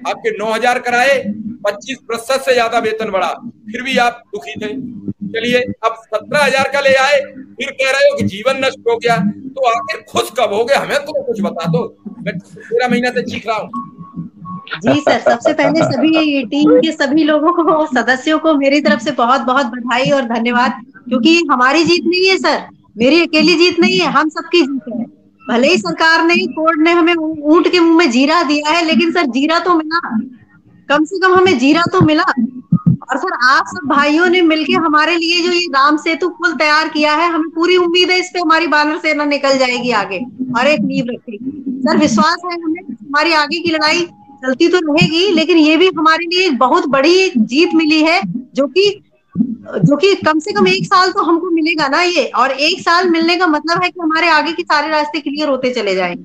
आपके 9,000 कराए, 25% से ज्यादा वेतन बढ़ा, फिर भी आप दुखी थे। चलिए अब 17,000 का ले आए, फिर कह रहे हो कि जीवन नष्ट हो गया। तो आखिर खुश कब हो गए, हमें तो कुछ बता दो। मैं 13 महीना से चीख रहा हूँ। जी सर, सबसे पहले सभी टीम के सभी लोगों को, सदस्यों को मेरी तरफ से बहुत बहुत बधाई और धन्यवाद, क्योंकि हमारी जीत नहीं है सर, मेरी अकेली जीत नहीं है, हम सबकी जीत है। भले ही सरकार ने, कोर्ट ने हमें ऊंट के मुंह में जीरा दिया है, लेकिन सर जीरा तो मिला, कम से कम हमें जीरा तो मिला। और सर आप सब भाइयों ने मिलके हमारे लिए जो ये राम सेतु पुल तैयार किया है, हमें पूरी उम्मीद है इस पे हमारी वानर सेना निकल जाएगी आगे और एक नींव रखेगी। सर विश्वास है हमें, हमारी आगे की लड़ाई चलती तो रहेगी, लेकिन ये भी हमारे लिए एक बहुत बड़ी जीत मिली है, जो कि कम से कम 1 साल तो हमको मिलेगा ना ये, और 1 साल मिलने का मतलब है कि हमारे आगे के सारे रास्ते क्लियर होते चले जाएंगे।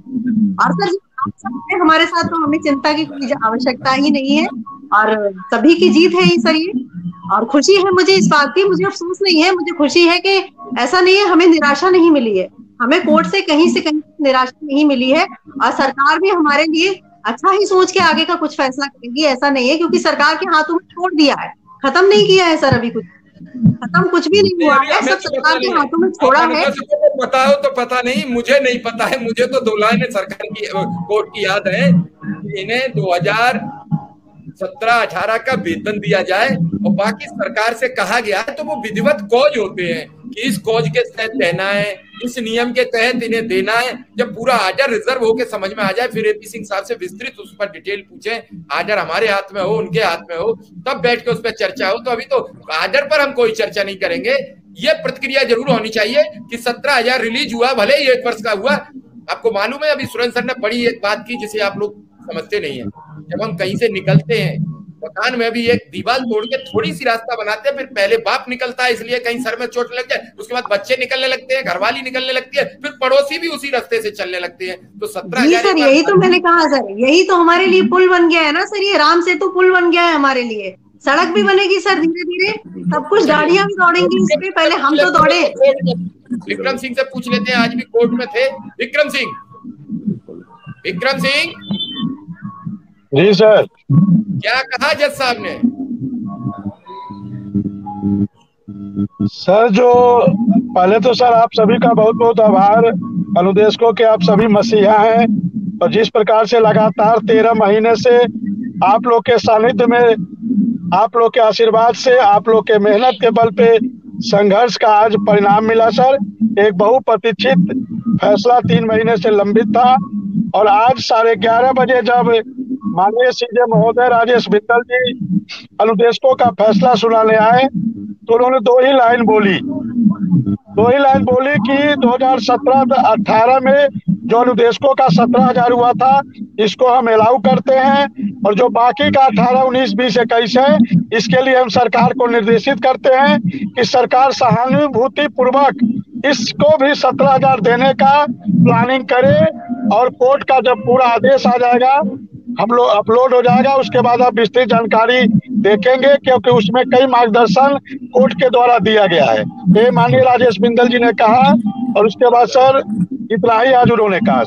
और सर जो आप सब हैं हमारे साथ, तो हमें चिंता की कोई आवश्यकता ही नहीं है, और सभी की जीत है ये सर ये। और खुशी है मुझे इस बात की, मुझे अफसोस नहीं है, मुझे खुशी है कि ऐसा नहीं है, हमें निराशा नहीं मिली है, हमें कोर्ट से कहीं निराशा नहीं मिली है, और सरकार भी हमारे लिए अच्छा ही सोच के आगे का कुछ फैसला करेगी, ऐसा नहीं है, क्योंकि सरकार के हाथों में छोड़ दिया है, खत्म नहीं किया है सर, अभी कुछ खत्म कुछ भी नहीं नहीं, हुआ अभी है, हमें सब तो सरकार पता के नहीं है। हाथों में आप छोड़ा है। अनुजा सिंह को बताओ तो पता नहीं, मुझे नहीं पता है। मुझे तो 2 लाइन सरकार की, कोर्ट की याद है कि इन्हें 2017-18 का वेतन दिया जाए, और बाकी सरकार से कहा गया है तो वो विधिवत कॉज होते हैं कि इस कॉज के तहत देना है, इस नियम के तहत इन्हें देना है। जब पूरा आर्डर रिजर्व होकर समझ में आ जाए, फिर एपी सिंह साहब से विस्तृत उस पर डिटेल पूछे, आर्डर हमारे हाथ में हो, उनके हाथ में हो, तब बैठ के उस पर चर्चा हो। तो अभी तो आर्डर पर हम कोई चर्चा नहीं करेंगे। ये प्रतिक्रिया जरूर होनी चाहिए कि 17,000 रिलीज हुआ, भले ही 1 वर्ष का हुआ। आपको मालूम है, अभी सुरेंद्र सर ने बड़ी एक बात की जिसे आप लोग समझते नहीं है। जब हम कहीं से निकलते हैं, मकान में भी एक दीवार तोड़ के थोड़ी सी रास्ता बनाते हैं, फिर पहले बाप निकलता है इसलिए कहीं सर में चोट लग जाए, उसके बाद बच्चे निकलने लगते हैं, घरवाली निकलने लगती है, फिर पड़ोसी भी उसी रास्ते से चलने लगते हैं। तो सत्रह जी हजार सर, एक यही तो बार मैंने कहा सर, यही तो हमारे लिए पुल बन गया है ना सर, ये राम सेतु पुल बन गया है हमारे लिए। सड़क भी बनेगी सर धीरे धीरे, सब कुछ, चलिए, गाड़ियां भी दौड़ेंगी इस पे, पहले हम तो दौड़े। विक्रम सिंह से पूछ लेते हैं, आज भी कोर्ट में थे। विक्रम सिंह, विक्रम सिंह, जी सर। क्या कहा जज साहब ने? सर जो पहले तो सर आप सभी का बहुत बहुत आभार, अनुदेशकों के, आप सभी मसीहा हैं, और जिस प्रकार से लगातार 13 महीने से आप लोग के सानिध्य में, आप लोग के आशीर्वाद से, आप लोग के मेहनत के बल पे संघर्ष का आज परिणाम मिला सर। एक बहुप्रतीक्षित फैसला 3 महीने से लंबित था, और आज 11:30 बजे जब माननीय सीजे महोदय राजेश बिंदल जी अनुदेशकों का फैसला सुनाने आए, तो उन्होंने दो ही लाइन बोली कि 2017-18 में जो अनुदेशकों का 17,000 हुआ था, इसको हम अलाउ करते हैं, और जो बाकी का 18, 19, 20, 21 है, इसके लिए हम सरकार को निर्देशित करते हैं कि सरकार सहानुभूति पूर्वक इसको भी 17,000 देने का प्लानिंग करे, और कोर्ट का जब पूरा आदेश आ जाएगा, हम लोग अपलोड हो जाएगा, उसके बाद आप विस्तृत जानकारी देखेंगे, क्योंकि उसमें कई मार्गदर्शन कोर्ट के द्वारा दिया गया है। ये माननीय राजेश बिंदल जी ने कहा, और उसके बाद सर इतना ही आज उन्होंने कहा।